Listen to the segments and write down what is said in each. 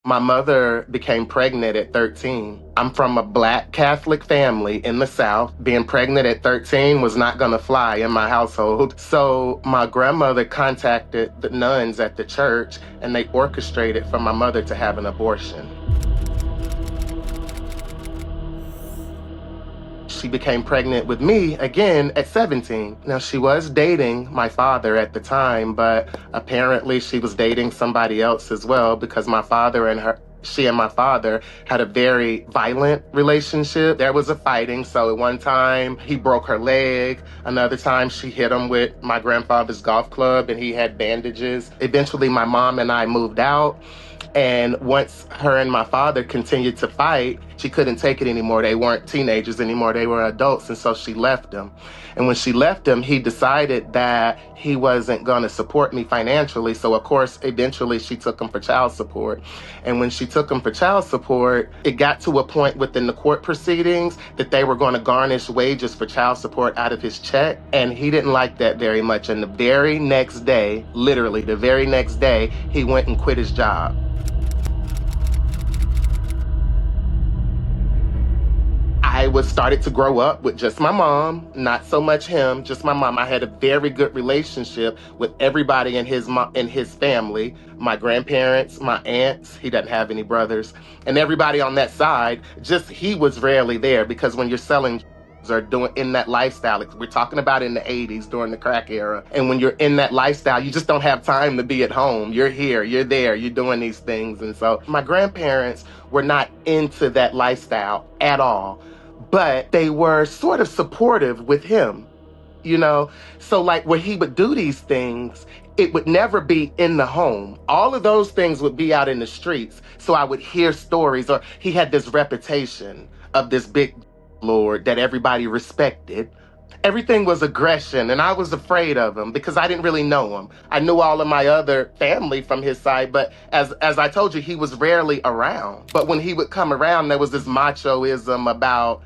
My mother became pregnant at 13. I'm from a Black Catholic family in the South. Being pregnant at 13 was not going to fly in my household. So my grandmother contacted the nuns at the church, and they orchestrated for my mother to have an abortion. She became pregnant with me again at 17. Now, she was dating my father at the time, but apparently she was dating somebody else as well, because she and my father had a very violent relationship. There was a fighting. So at one time he broke her leg. Another time she hit him with my grandfather's golf club and he had bandages. Eventually my mom and I moved out. And once her and my father continued to fight, she couldn't take it anymore. They weren't teenagers anymore. They were adults. And so she left him. And when she left him, he decided that he wasn't going to support me financially. So, of course, eventually she took him for child support. And when she took him for child support, it got to a point within the court proceedings that they were going to garnish wages for child support out of his check. And he didn't like that very much. And the very next day, literally the very next day, he went and quit his job. I started to grow up with just my mom, not so much him, just my mom. I had a very good relationship with everybody in his family, my grandparents, my aunts. He doesn't have any brothers, and everybody on that side. Just he was rarely there, because when you're selling or doing in that lifestyle, we're talking about in the 80s during the crack era, and when you're in that lifestyle, you just don't have time to be at home. You're here, you're there, you're doing these things. And so my grandparents were not into that lifestyle at all. But they were sort of supportive with him, you know? So like when he would do these things, it would never be in the home. All of those things would be out in the streets. So I would hear stories, or he had this reputation of this big lord that everybody respected. Everything was aggression, and I was afraid of him because I didn't really know him. I knew all of my other family from his side, but as I told you, he was rarely around. But when he would come around, there was this machoism about,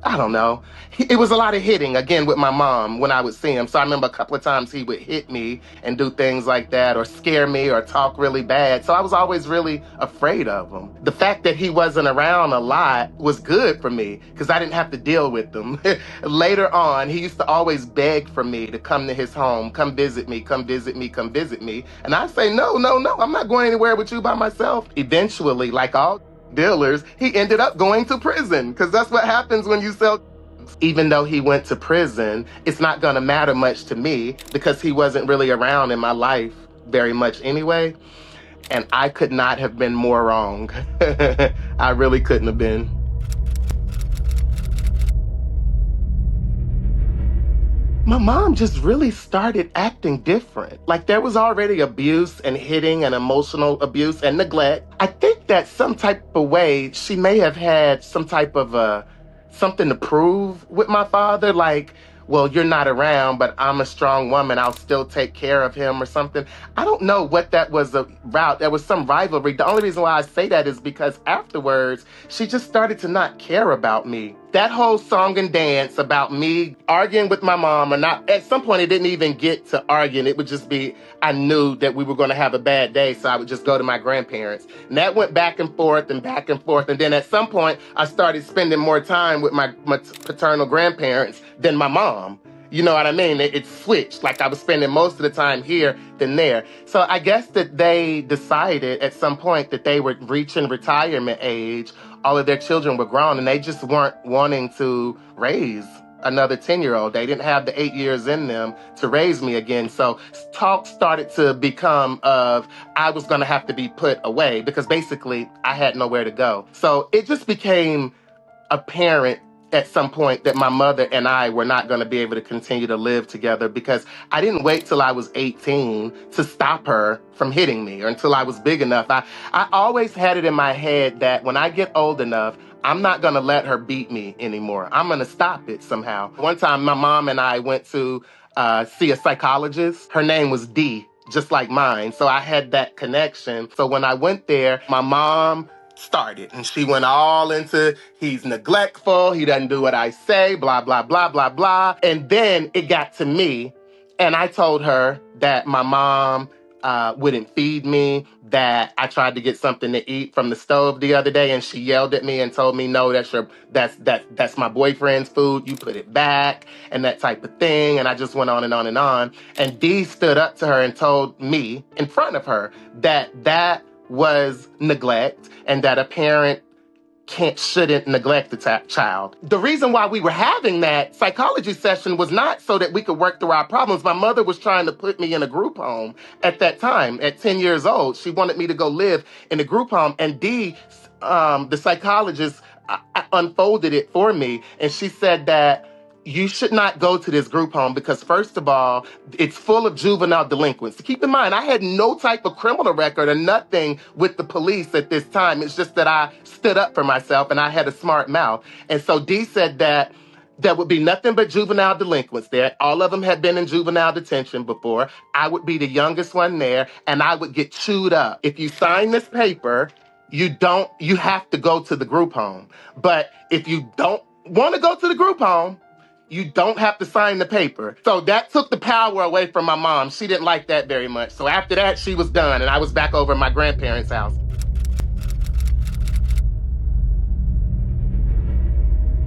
I don't know. It was a lot of hitting, again, with my mom when I would see him. So I remember a couple of times he would hit me and do things like that, or scare me, or talk really bad. So I was always really afraid of him. The fact that he wasn't around a lot was good for me, because I didn't have to deal with them. Later on, he used to always beg for me to come to his home, come visit me, come visit me, come visit me. And I'd say, no, I'm not going anywhere with you by myself. Eventually, like all dealers, he ended up going to prison, because that's what happens when you sell. Even though he went to prison, it's not going to matter much to me, because he wasn't really around in my life very much anyway. And I could not have been more wrong. I really couldn't have been. My mom just really started acting different. Like, there was already abuse and hitting and emotional abuse and neglect. I think that some type of way she may have had some type of something to prove with my father. Like, well, you're not around, but I'm a strong woman. I'll still take care of him or something. I don't know what that was about. There was some rivalry. The only reason why I say that is because afterwards, she just started to not care about me. That whole song and dance about me arguing with my mom, or not, at some point it didn't even get to arguing. It would just be, I knew that we were going to have a bad day, so I would just go to my grandparents. And that went back and forth and back and forth. And then at some point, I started spending more time with my paternal grandparents than my mom. You know what I mean? It switched. Like, I was spending most of the time here than there. So I guess that they decided at some point that they were reaching retirement age. All of their children were grown, and they just weren't wanting to raise another 10-year-old. They didn't have the 8 years in them to raise me again. So talk started to become of, I was going to have to be put away, because basically I had nowhere to go. So it just became apparent at some point that my mother and I were not going to be able to continue to live together, because I didn't wait till I was 18 to stop her from hitting me, or until I was big enough. I always had it in my head that when I get old enough, I'm not going to let her beat me anymore. I'm going to stop it somehow. One time, my mom and I went to see a psychologist. Her name was Dee, just like mine. So I had that connection. So when I went there, my mom started, and she went all into, he's neglectful, he doesn't do what I say, blah, blah, blah, blah, blah. And then it got to me, and I told her that my mom wouldn't feed me, that I tried to get something to eat from the stove the other day and she yelled at me and told me, no, that's my boyfriend's food. You put it back and that type of thing. And I just went on and on and on. And Dee stood up to her and told me in front of her that was neglect and that a parent shouldn't neglect the child. The reason why we were having that psychology session was not so that we could work through our problems. My mother was trying to put me in a group home at that time. At 10 years old, she wanted me to go live in a group home. And Dee, the psychologist, unfolded it for me. And she said that you should not go to this group home because, first of all, it's full of juvenile delinquents. Keep in mind, I had no type of criminal record or nothing with the police at this time. It's just that I stood up for myself and I had a smart mouth. And so Dee said that there would be nothing but juvenile delinquents there. All of them had been in juvenile detention before. I would be the youngest one there, and I would get chewed up. If you sign this paper, you have to go to the group home. But if you don't want to go to the group home, you don't have to sign the paper. So that took the power away from my mom. She didn't like that very much. So after that, she was done, and I was back over at my grandparents' house.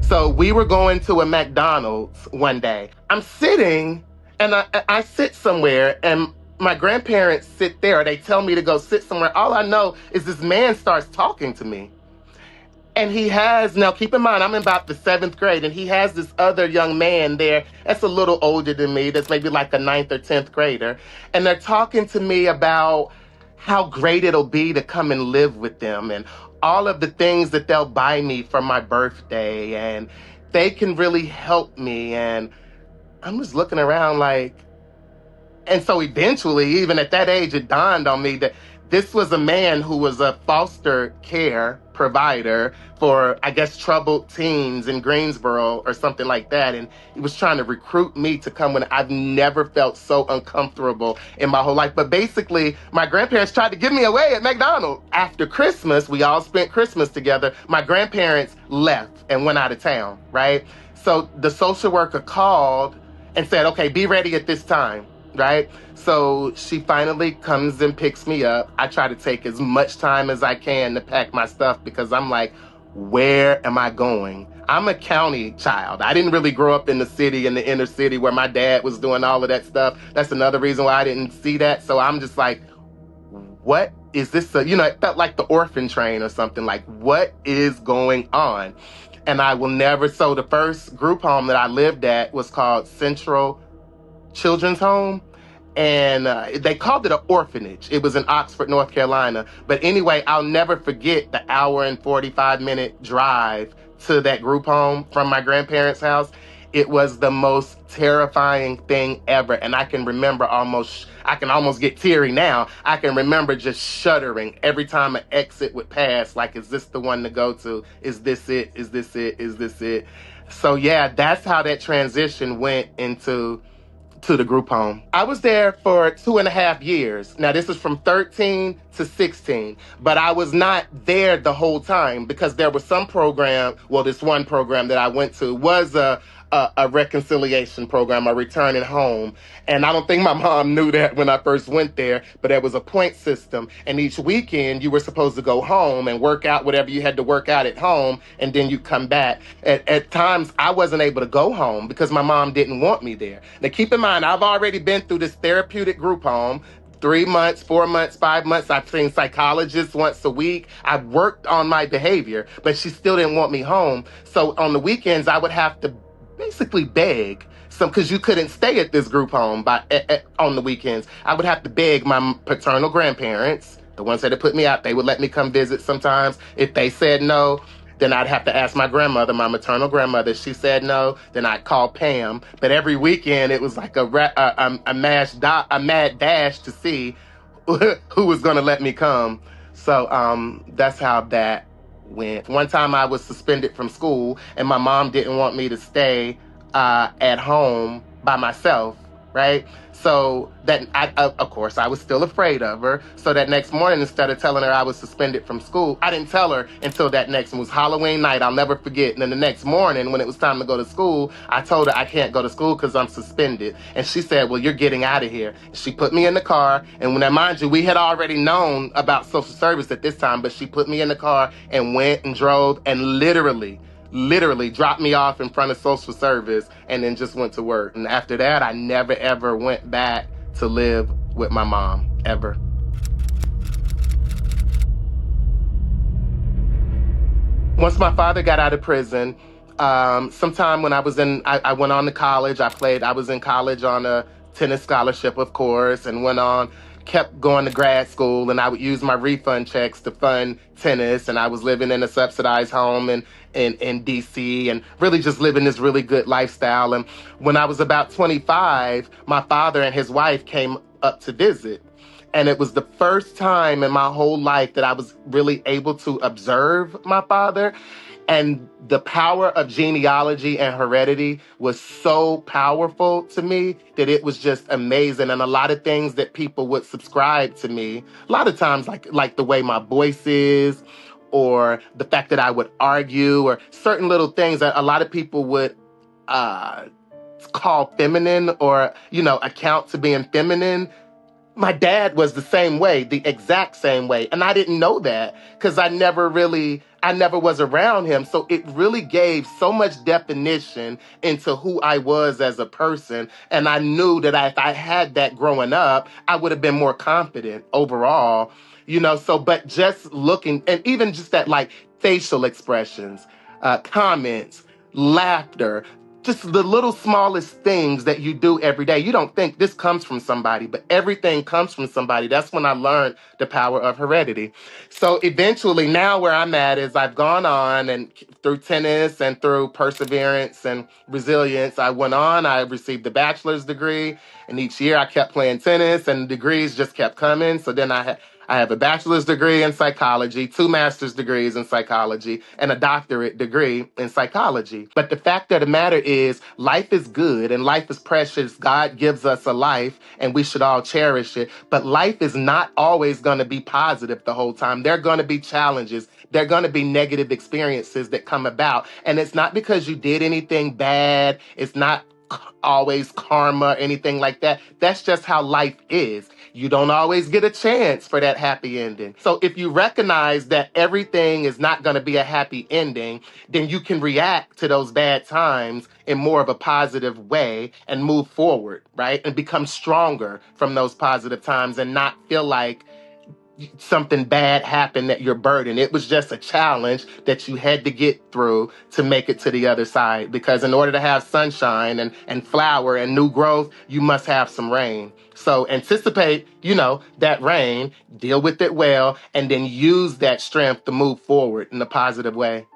So we were going to a McDonald's one day. I'm sitting, and I sit somewhere, and my grandparents sit there. They tell me to go sit somewhere. All I know is this man starts talking to me. And now keep in mind, I'm in about the 7th grade, and he has this other young man there that's a little older than me, that's maybe like a 9th or 10th grader. And they're talking to me about how great it'll be to come and live with them and all of the things that they'll buy me for my birthday, and they can really help me. And I'm just looking around like, and so eventually, even at that age, it dawned on me that this was a man who was a foster care provider for, I guess, troubled teens in Greensboro or something like that. And he was trying to recruit me to come when I've never felt so uncomfortable in my whole life. But basically, my grandparents tried to give me away at McDonald's. After Christmas, we all spent Christmas together. My grandparents left and went out of town, right? So the social worker called and said, okay, be ready at this time. Right? So she finally comes and picks me up. I try to take as much time as I can to pack my stuff because I'm like, where am I going? I'm a county child. I didn't really grow up in the city, in the inner city where my dad was doing all of that stuff. That's another reason why I didn't see that. So I'm just like, what is this? It felt like the orphan train or something. Like, what is going on? And I will never. So the first group home that I lived at was called Central Children's Home, and they called it an orphanage. It was in Oxford, North Carolina. But anyway, I'll never forget the hour and 45-minute drive to that group home from my grandparents' house. It was the most terrifying thing ever. And I can almost get teary now. I can remember just shuddering every time an exit would pass. Like, is this the one to go to? Is this it? Is this it? Is this it? So yeah, that's how that transition went into the group home. I was there for 2.5 years. Now, this is from 13 to 16, but I was not there the whole time because there was some program, this one program that I went to was a reconciliation program, a returning home. And I don't think my mom knew that when I first went there, but there was a point system. And each weekend you were supposed to go home and work out whatever you had to work out at home, and then you come back. At times I wasn't able to go home because my mom didn't want me there. Now keep in mind, I've already been through this therapeutic group home. 3 months, 4 months, 5 months. I've seen psychologists once a week. I've worked on my behavior, but she still didn't want me home. So on the weekends, I would have to basically beg because you couldn't stay at this group home on the weekends. I would have to beg my paternal grandparents, the ones that had put me out. They would let me come visit sometimes. If they said no, then I'd have to ask my grandmother, my maternal grandmother. She said no, then I'd call Pam. But every weekend it was like a mad dash to see who was going to let me come. So that's how that went. One time I was suspended from school, and my mom didn't want me to stay at home by myself right? So that of course, I was still afraid of her. So that next morning, instead of telling her I was suspended from school, I didn't tell her until that next, it was Halloween night. I'll never forget. And then the next morning, when it was time to go to school, I told her I can't go to school because I'm suspended. And she said, well, you're getting out of here. She put me in the car. And when I, mind you, we had already known about social service at this time, but she put me in the car and went and drove and literally dropped me off in front of social service and then just went to work. And after that, I never, ever went back to live with my mom, ever. Once my father got out of prison, sometime when I went on to college. I was in college on a tennis scholarship, of course, and kept going to grad school, and I would use my refund checks to fund tennis, and I was living in a subsidized home in DC, and really just living this really good lifestyle. And when I was about 25, my father and his wife came up to visit. And it was the first time in my whole life that I was really able to observe my father. And the power of genealogy and heredity was so powerful to me that it was just amazing. And a lot of things that people would subscribe to me, a lot of times like the way my voice is, or the fact that I would argue, or certain little things that a lot of people would call feminine, or, account to being feminine. My dad was the same way, the exact same way. And I didn't know that because I never was around him. So it really gave so much definition into who I was as a person. And I knew that if I had that growing up, I would have been more confident overall, but just looking, and even just that, like, facial expressions, comments, laughter, just the little smallest things that you do every day. You don't think this comes from somebody, but everything comes from somebody. That's when I learned the power of heredity. So eventually, now where I'm at is I've gone on, and through tennis and through perseverance and resilience, I received a bachelor's degree, and each year I kept playing tennis and degrees just kept coming. So then I have a bachelor's degree in psychology, 2 master's degrees in psychology, and a doctorate degree in psychology. But the fact of the matter is, life is good and life is precious. God gives us a life and we should all cherish it. But life is not always going to be positive the whole time. There are going to be challenges. There are going to be negative experiences that come about. And it's not because you did anything bad. It's not always karma or anything like that. That's just how life is. You don't always get a chance for that happy ending. So if you recognize that everything is not going to be a happy ending, then you can react to those bad times in more of a positive way and move forward, right? And become stronger from those positive times and not feel like something bad happened that you're burdened. It was just a challenge that you had to get through to make it to the other side. Because in order to have sunshine and flower and new growth, you must have some rain. So anticipate, that rain, deal with it well, and then use that strength to move forward in a positive way.